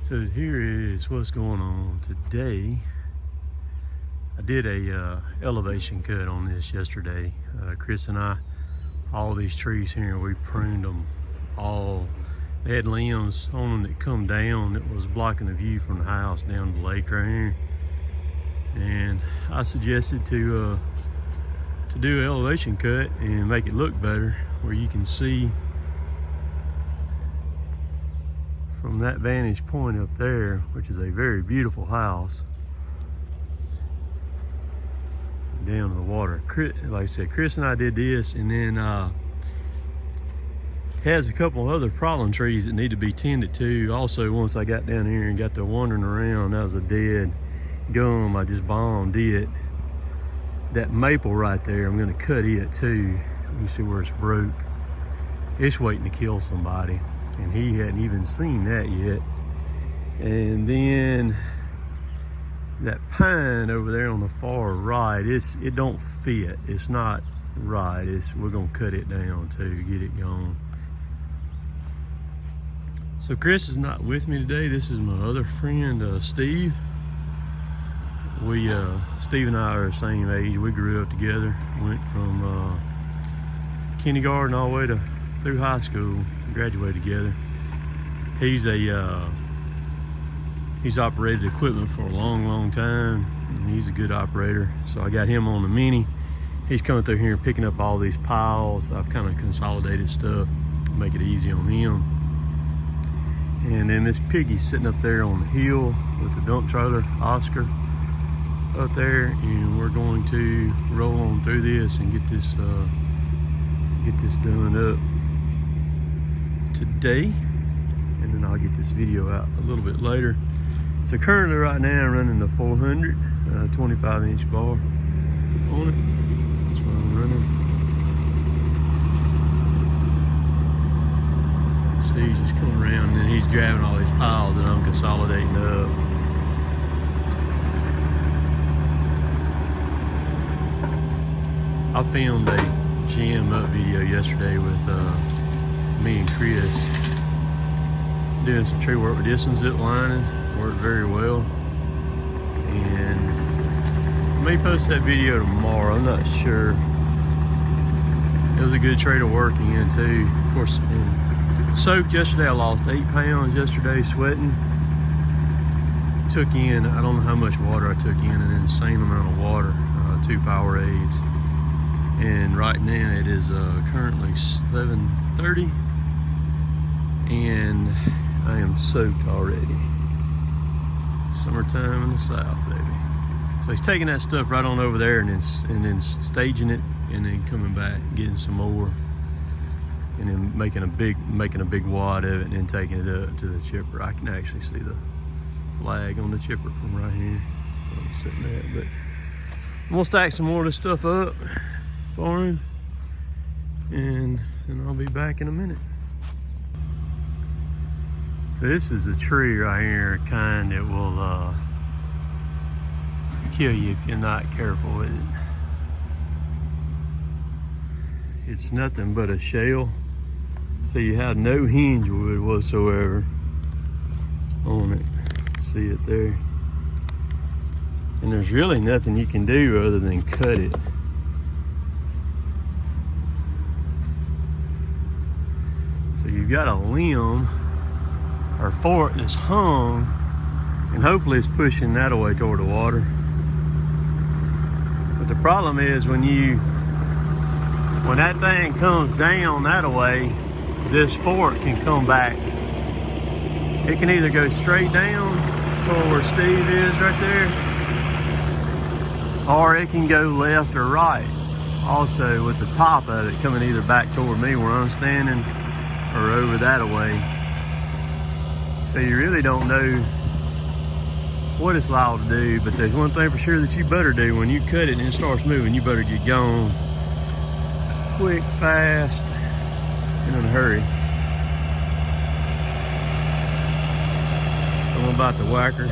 So here is what's going on today. I did a elevation cut on this yesterday. Chris and I, all these trees here, we pruned them all. They had limbs on them that come down that was blocking the view from the house down the lake right here. And I suggested to do an elevation cut and make it look better, where you can see from that vantage point up there, which is a very beautiful house, down to the water. Like I said, Chris and I did this, and then has a couple other problem trees that need to be tended to. Also, once I got down here and got to wandering around, that was a dead gum. I just bombed it. That maple right there, I'm gonna cut it too. You see where it's broke. It's waiting to kill somebody, and he hadn't even seen that yet. And then that pine over there on the far right, it don't fit. It's not right. We're gonna cut it down too, get it gone. So Chris is not with me today. This is my other friend, Steve. Steve and I are the same age. We grew up together. Went from kindergarten all the way through high school. Graduated together. He's operated equipment for a long time, and he's a good operator. So I got him on the Mini. He's coming through here and picking up all these piles. I've kind of consolidated stuff, make it easy on him. And then Ms Piggy sitting up there on the hill with the dump trailer, Oscar, up there, and we're going to roll on through this and get this done up today, and then I'll get this video out a little bit later. So currently right now I'm running the 400 25-inch bar on it. That's what I'm running. Steve's just coming around and he's grabbing all these piles that I'm consolidating up. I filmed a jam up video yesterday with me and Chris doing some tree work with this one, zip lining. Worked very well, and I may post that video tomorrow. I'm not sure. It was a good tree to work in too. Of course, soaked yesterday. I lost 8 pounds yesterday sweating. Took in, I don't know how much water I took in, an insane amount of water, 2 Powerades. And right now it is currently 7:30, and I am soaked already. Summertime in the South, baby. So he's taking that stuff right on over there and then staging it, and then coming back, getting some more, and then making a big wad of it, and then taking it up to the chipper. I can actually see the flag on the chipper from right here where I'm sitting at. But I'm gonna stack some more of this stuff up for him, and I'll be back in a minute. So this is a tree right here, a kind that will kill you if you're not careful with it. It's nothing but a shell, so you have no hinge wood whatsoever on it. See it there? And there's really nothing you can do other than cut it. So you've got a limb or fork that's hung, and hopefully it's pushing that away toward the water. But the problem is when that thing comes down that way, this fork can come back. It can either go straight down toward where Steve is right there, or it can go left or right. Also with the top of it coming either back toward me where I'm standing or over that way. So you really don't know what it's allowed to do, but there's one thing for sure that you better do. When you cut it and it starts moving, you better get gone quick, fast, and in a hurry. So I'm about to whack her,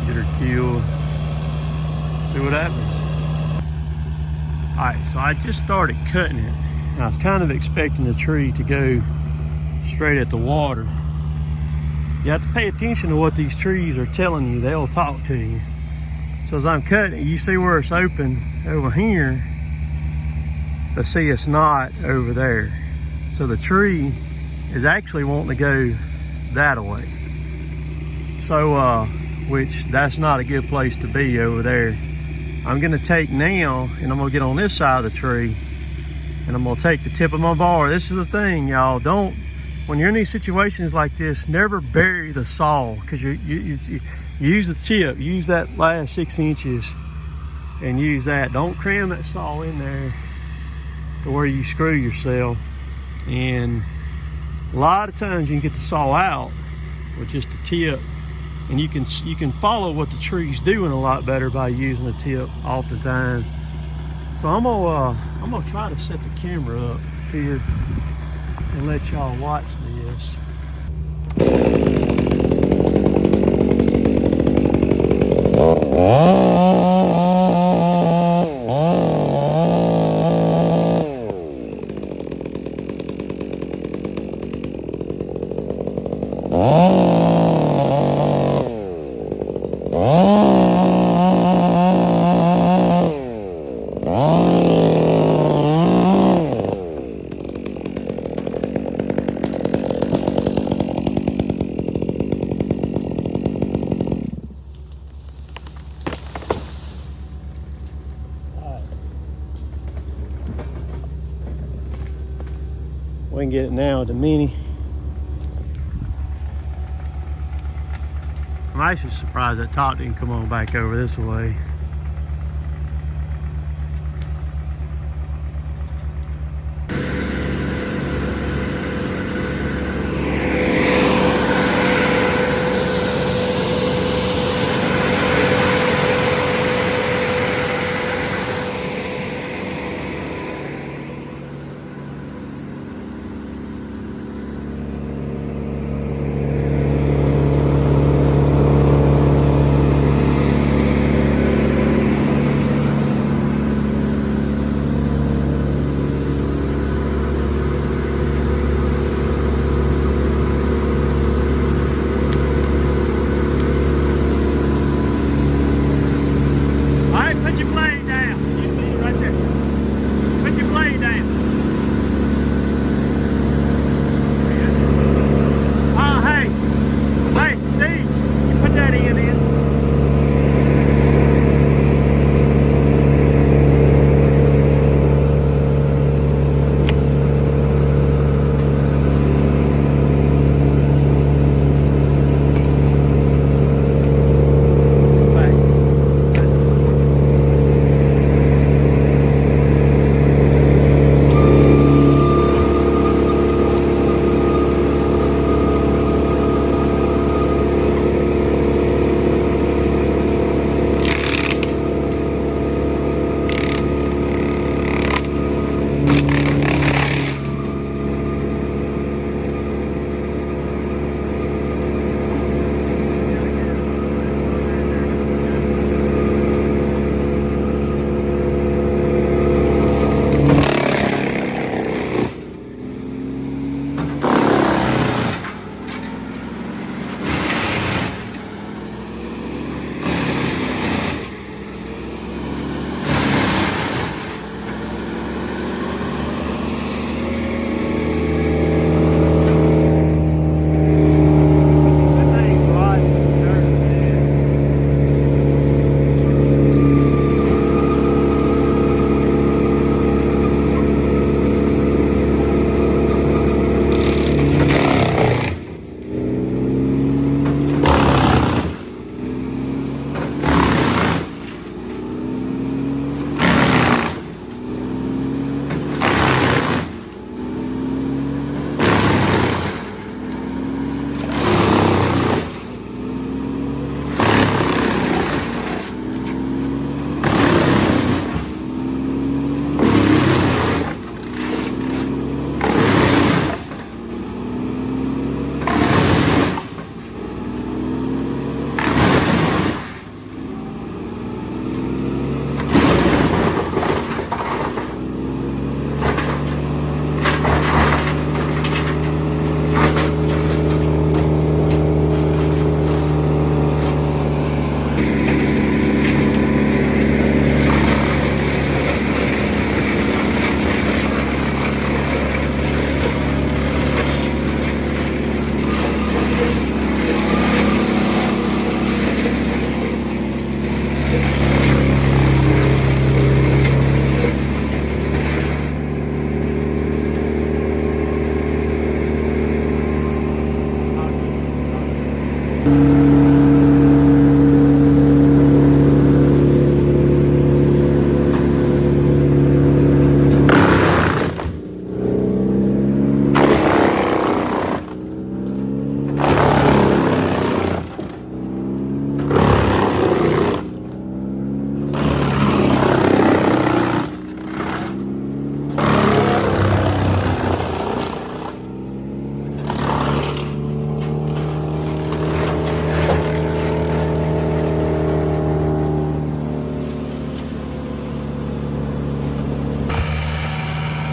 get her killed, see what happens. All right, so I just started cutting it. I was kind of expecting the tree to go straight at the water. You have to pay attention to what these trees are telling you. They'll talk to you. So as I'm cutting it, you see where it's open over here, but see it's not over there. So the tree is actually wanting to go that way. So, which that's not a good place to be over there. I'm gonna take now, and I'm gonna get on this side of the tree, and I'm gonna take the tip of my bar. This is the thing, y'all. Don't, when you're in these situations like this, never bury the saw, because you use the tip, use that last 6 inches, and use that. Don't cram that saw in there to where you screw yourself. And a lot of times you can get the saw out with just a tip, and you can follow what the tree's doing a lot better by using a tip oftentimes. So I'm gonna try to set the camera up here and let y'all watch this. We can get it now with the mini. I'm actually surprised that top didn't come on back over this way.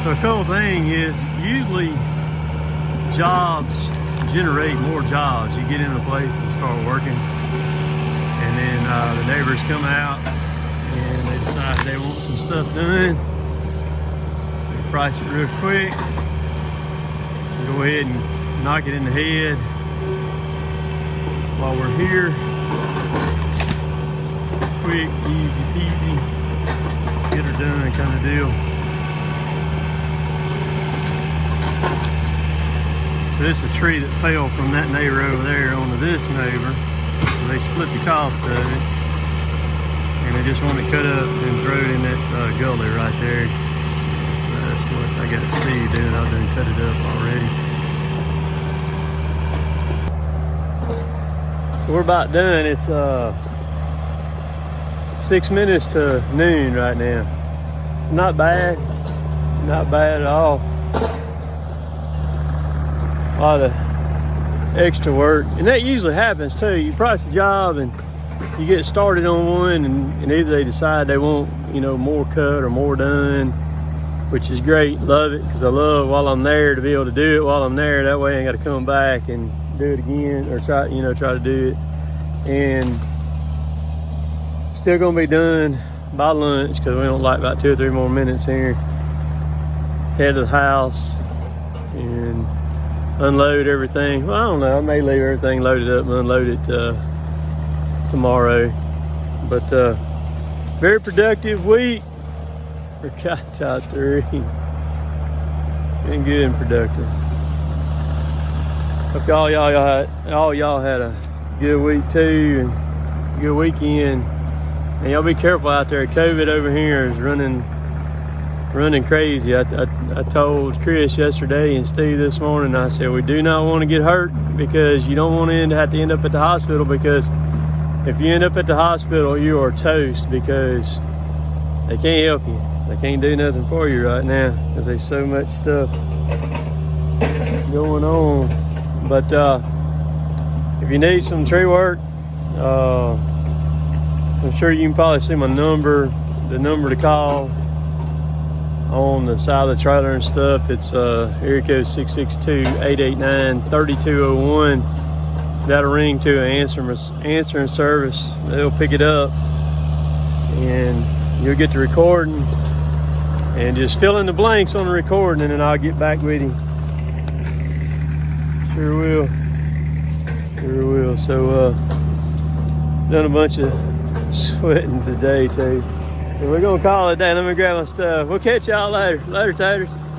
So a cool thing is usually jobs generate more jobs. You get in a place and start working, and then the neighbors come out and they decide they want some stuff done. So you price it real quick. Go ahead and knock it in the head while we're here. Quick, easy peasy, get her done kind of deal. So this is a tree that fell from that neighbor over there onto this neighbor. So they split the cost of it. And they just want it cut up and throw it in that gully right there. So that's what I got Steve doing. I've done cut it up already. So we're about done. It's 6 minutes to noon right now. It's not bad. Not bad at all. A lot of extra work, and that usually happens too. You price a job and you get started on one, and either they decide they want, you know, more cut or more done, which is great. Love it, because I love while I'm there to be able to do it while I'm there. That way I ain't got to come back and do it again, or try to do it. And still gonna be done by lunch, because we don't like about 2 or 3 more minutes here. Head to the house and unload everything. Well, I don't know, I may leave everything loaded up and unload it tomorrow. But very productive week for Cotton 3. Been good and productive. Hope all y'all had a good week too, and good weekend. And y'all be careful out there. COVID over here is running crazy. I told Chris yesterday and Steve this morning, I said, we do not want to get hurt, because you don't want to have to end up at the hospital, because if you end up at the hospital, you are toast, because they can't help you. They can't do nothing for you right now, because there's so much stuff going on. But if you need some tree work, I'm sure you can probably see my number, the number to call on the side of the trailer and stuff. It's area code 662-889-3201. That'll ring to an answering service. They'll pick it up, and you'll get the recording, and just fill in the blanks on the recording, and then I'll get back with you. Sure will. Sure will. So done a bunch of sweating today too. And we're gonna call it a day. Let me grab my stuff. We'll catch y'all later. Later, taters.